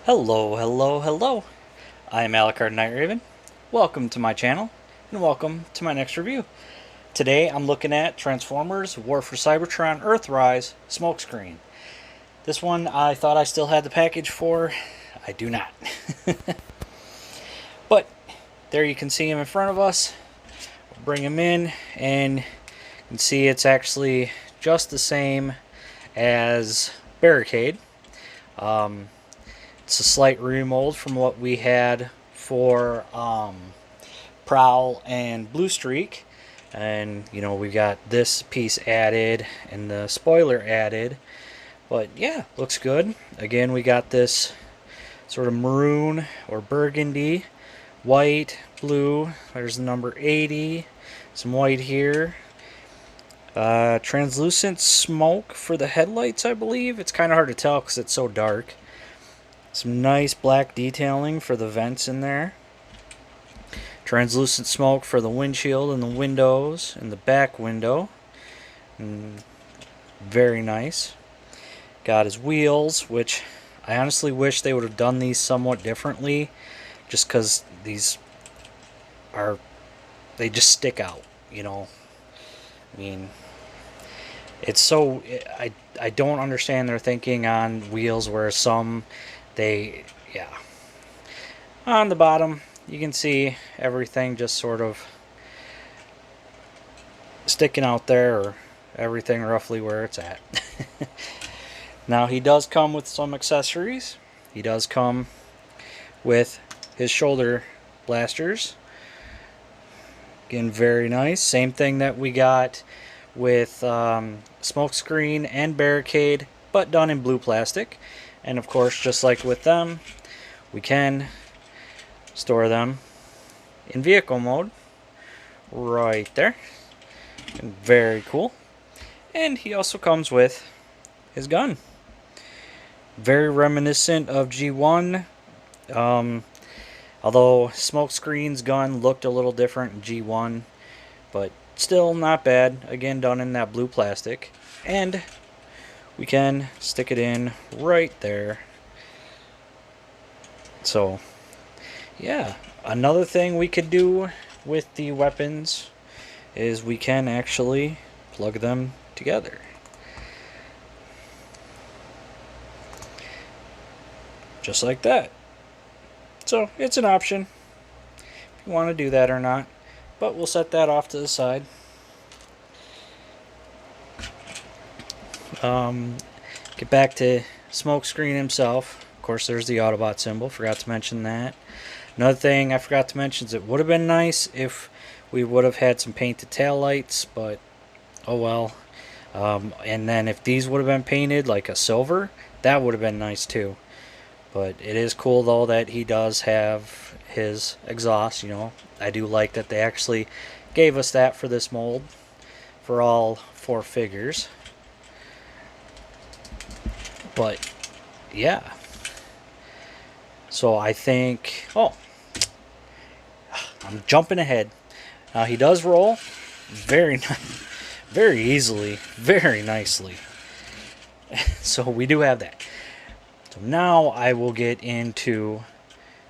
Hello, hello, hello. I am Alucard Night Raven. Welcome to my channel, and welcome to my next review. Today I'm looking at Transformers War for Cybertron Earthrise Smokescreen. This one I thought I still had the package for. I do not. But there you can see him in front of us. We'll bring him in, and you can see it's actually just the same as Barricade. It's a slight remold from what we had for Prowl and Blue Streak. And, you know, we got this piece added and the spoiler added. But, yeah, looks good. Again, we got this sort of maroon or burgundy, white, blue. There's the number 80. Some white here. Translucent smoke for the headlights, I believe. It's kind of hard to tell because it's so dark. Some nice black detailing for the vents in there. Translucent smoke for the windshield and the windows and the back window. Very nice. Got his wheels, which I honestly wish they would have done these somewhat differently, just because these they just stick out, you know. I mean, it's so, I don't understand their thinking on wheels where some yeah. On the bottom, you can see everything just sort of sticking out there, or everything roughly where it's at. Now, he does come with some accessories. He does come with his shoulder blasters. Again, very nice. Same thing that we got with Smokescreen and Barricade, but done in blue plastic. And of course, just like with them, we can store them in vehicle mode right there. And very cool. And he also comes with his gun. Very reminiscent of G1. Although Smokescreen's gun looked a little different in G1, but still not bad. Again, done in that blue plastic. And we can stick it in right there. So, yeah. Another thing we could do with the weapons is we can actually plug them together. Just like that. So, it's an option if you want to do that or not. But we'll set that off to the side. Get back to Smokescreen himself. Of course, there's the Autobot symbol. Forgot to mention that. Another thing I forgot to mention is it would have been nice if we would have had some painted taillights, but oh well. And then if these would have been painted like a silver, that would have been nice too. But it is cool though that he does have his exhaust. You know, I do like that they actually gave us that for this mold for all 4 figures. But yeah, so I think, oh, I'm jumping ahead. Now he does roll very easily, very nicely. So we do have that. So now I will get into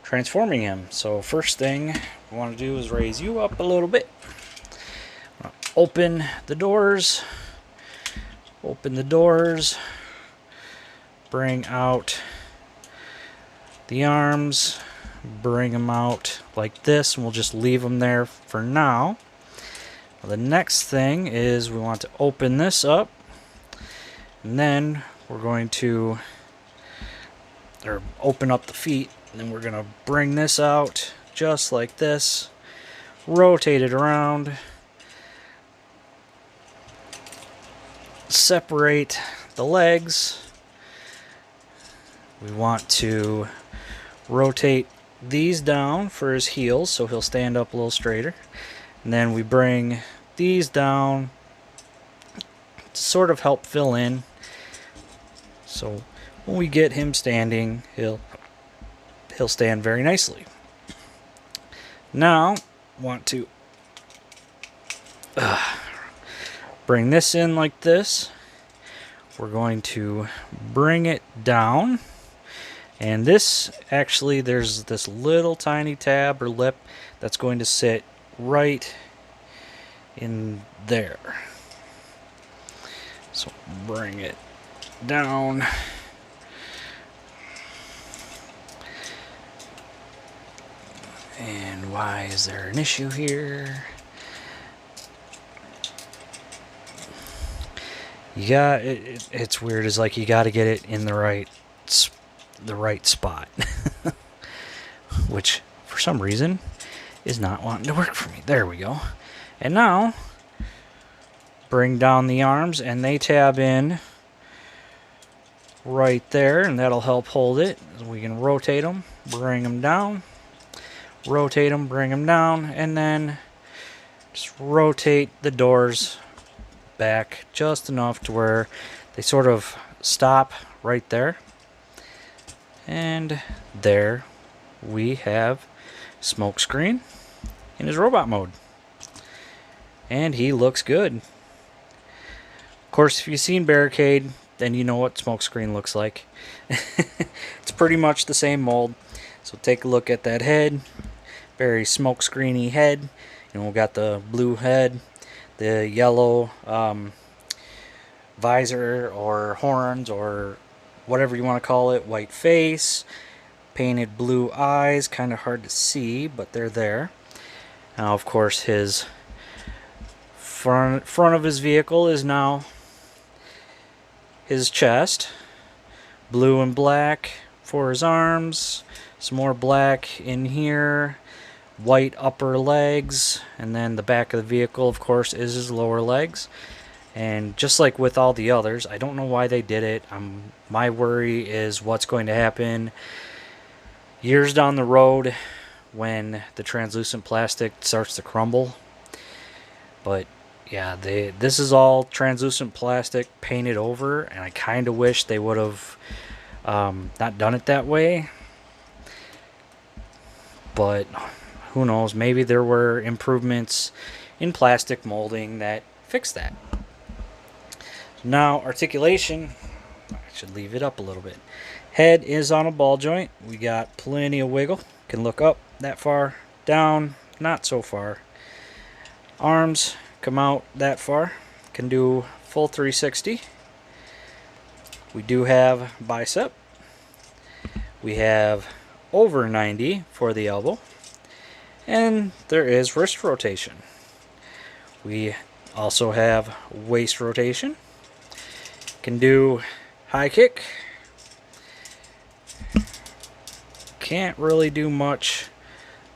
transforming him. So first thing I want to do is raise you up a little bit. Open the doors. Open the doors. Bring out the arms, bring them out like this, and we'll just leave them there for now. The next thing is we want to open this up, and then we're going to open up the feet, and then we're going to bring this out just like this, rotate it around, separate the legs. We want to rotate these down for his heels so he'll stand up a little straighter. And then we bring these down to sort of help fill in. So when we get him standing, he'll stand very nicely. Now, want to bring this in like this. We're going to bring it down. And this, actually, there's this little tiny tab or lip that's going to sit right in there. So bring it down. And why is there an issue here? You got it's weird. It's like you got to get it in the right spot, which for some reason is not wanting to work for me. There we go. And now bring down the arms, and they tab in right there, and that'll help hold it. We can rotate them, bring them down, rotate them, bring them down, and then just rotate the doors back just enough to where they sort of stop right there. And there we have Smokescreen in his robot mode. And he looks good. Of course, if you've seen Barricade, then you know what Smokescreen looks like. It's pretty much the same mold. So take a look at that head. Very smokescreeny head. You know, we got the blue head, the yellow visor or horns or whatever you want to call it, white face, painted blue eyes, kind of hard to see, but they're there. Now, of course, his front of his vehicle is now his chest, blue and black for his arms, some more black in here, white upper legs, and then the back of the vehicle, of course, is his lower legs. And just like with all the others, I don't know why they did it. My worry is what's going to happen years down the road when the translucent plastic starts to crumble. But yeah, this is all translucent plastic painted over, and I kind of wish they would have not done it that way. But who knows, maybe there were improvements in plastic molding that fixed that. Now, articulation, I should leave it up a little bit. Head is on a ball joint. We got plenty of wiggle. Can look up that far, down, not so far. Arms come out that far. Can do full 360. We do have bicep. We have over 90 for the elbow. And there is wrist rotation. We also have waist rotation. Can do high kick. Can't really do much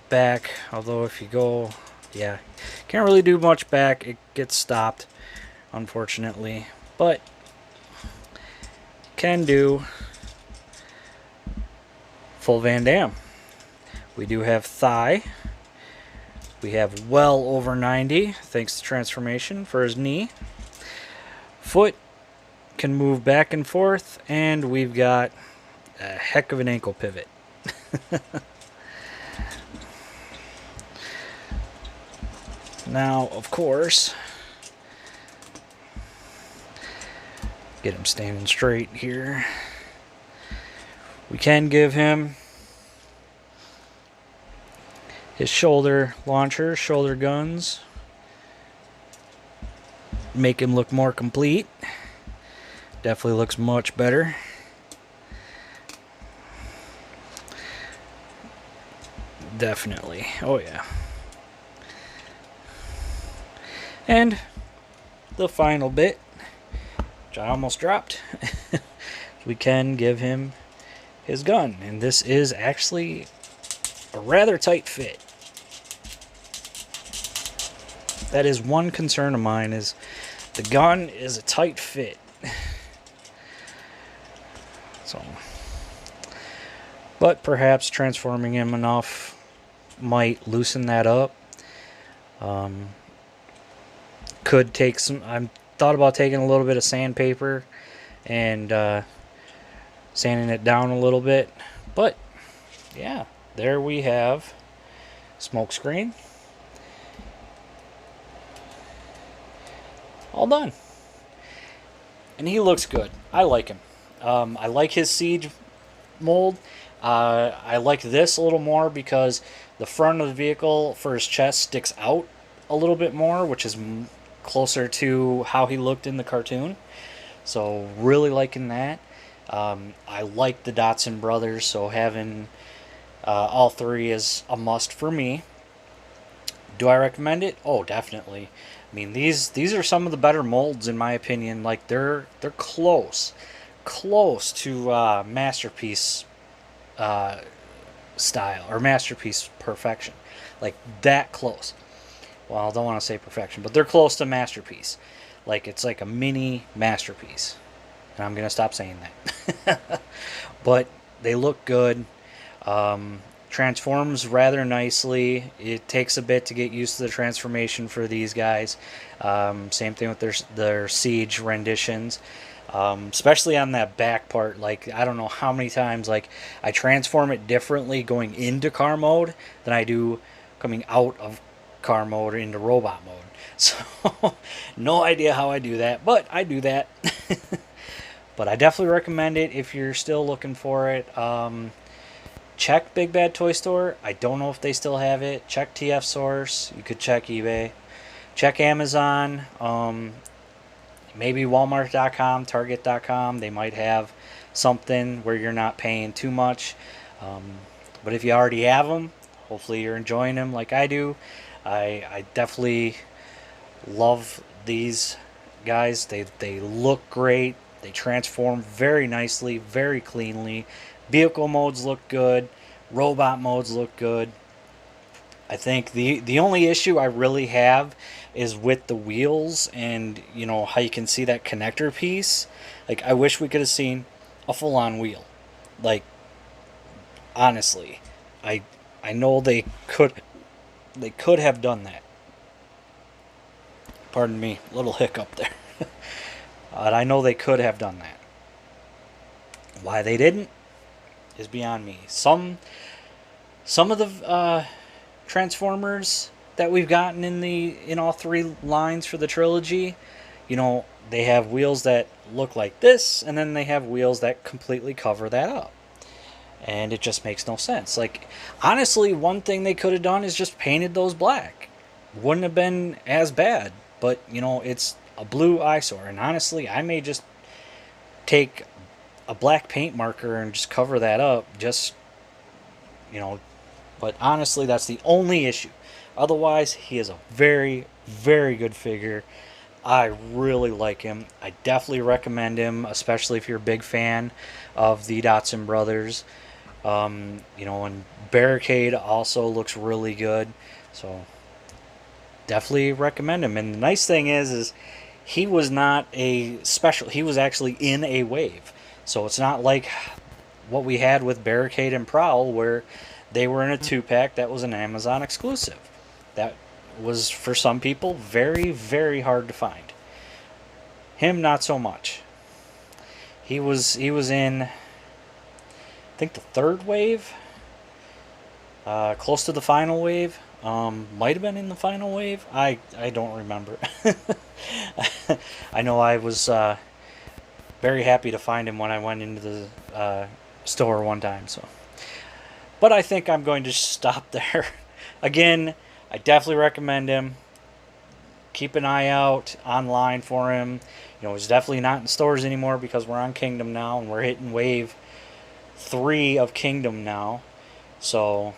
back, although if you go, yeah, can't really do much back. It gets stopped, unfortunately, but can do full Van Damme. We do have thigh. We have well over 90, thanks to transformation for his knee. Foot can move back and forth, and we've got a heck of an ankle pivot. Now, of course, get him standing straight here. We can give him his shoulder launcher, shoulder guns. Make him look more complete. Definitely looks much better. Definitely. Oh yeah. And the final bit, which I almost dropped, we can give him his gun. And this is actually a rather tight fit. That is one concern of mine, is the gun is a tight fit. So, but perhaps transforming him enough might loosen that up. Could take some. I thought about taking a little bit of sandpaper and sanding it down a little bit. But yeah, there we have Smokescreen. All done. And he looks good. I like him. I like his siege mold. I like this a little more because the front of the vehicle for his chest sticks out a little bit more, which is closer to how he looked in the cartoon. So really liking that. I like the Dotson brothers, so having all three is a must for me. Do I recommend it? Oh, definitely. I mean, these are some of the better molds in my opinion. Like they're close to masterpiece style or masterpiece perfection, like that close. Well, I don't want to say perfection, but they're close to masterpiece. Like it's like a mini masterpiece, and I'm gonna stop saying that. But they look good. Transforms rather nicely. It takes a bit to get used to the transformation for these guys. Same thing with their siege renditions. Especially on that back part, like I don't know how many times like I transform it differently going into car mode than I do coming out of car mode into robot mode. So no idea how I do that, but I do that. But I definitely recommend it if you're still looking for it. Check Big Bad Toy Store. I don't know if they still have it. Check TF Source. You could check eBay. Check Amazon. Maybe Walmart.com, Target.com. They might have something where you're not paying too much. But if you already have them, hopefully you're enjoying them like I do. I definitely love these guys. They look great. They transform very nicely, very cleanly. Vehicle modes look good. Robot modes look good. I think the only issue I really have is with the wheels and, you know, how you can see that connector piece. Like, I wish we could have seen a full-on wheel. Like, honestly, I know they could have done that. Pardon me, little hiccup there. But I know they could have done that. Why they didn't is beyond me. Some of the Transformers that we've gotten in all three lines for the trilogy, you know, they have wheels that look like this, and then they have wheels that completely cover that up. And it just makes no sense. Like, honestly, one thing they could have done is just painted those black. Wouldn't have been as bad. But, you know, it's a blue eyesore. And honestly, I may just take a black paint marker and just cover that up. Just, you know, but honestly, that's the only issue. Otherwise, he is a very, very good figure. I really like him. I definitely recommend him, especially if you're a big fan of the Dotson brothers. You know, and Barricade also looks really good. So definitely recommend him. And the nice thing is he was not a special. He was actually in a wave. So it's not like what we had with Barricade and Prowl, where they were in a 2-pack that was an Amazon exclusive. That was, for some people, very, very hard to find. Him, not so much. He was in, I think, the 3rd wave. Close to the final wave. Might have been in the final wave. I don't remember. I know I was very happy to find him when I went into the store one time. So, but I think I'm going to stop there. Again, I definitely recommend him. Keep an eye out online for him. You know, he's definitely not in stores anymore because we're on Kingdom now, and we're hitting wave 3 of Kingdom now. So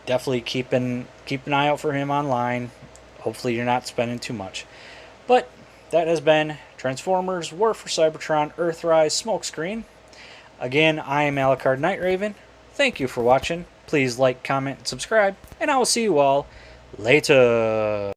definitely keep an eye out for him online. Hopefully you're not spending too much. But that has been Transformers War for Cybertron Earthrise Smokescreen. Again, I am Alucard Night Raven. Thank you for watching. Please like, comment, and subscribe, and I will see you all later.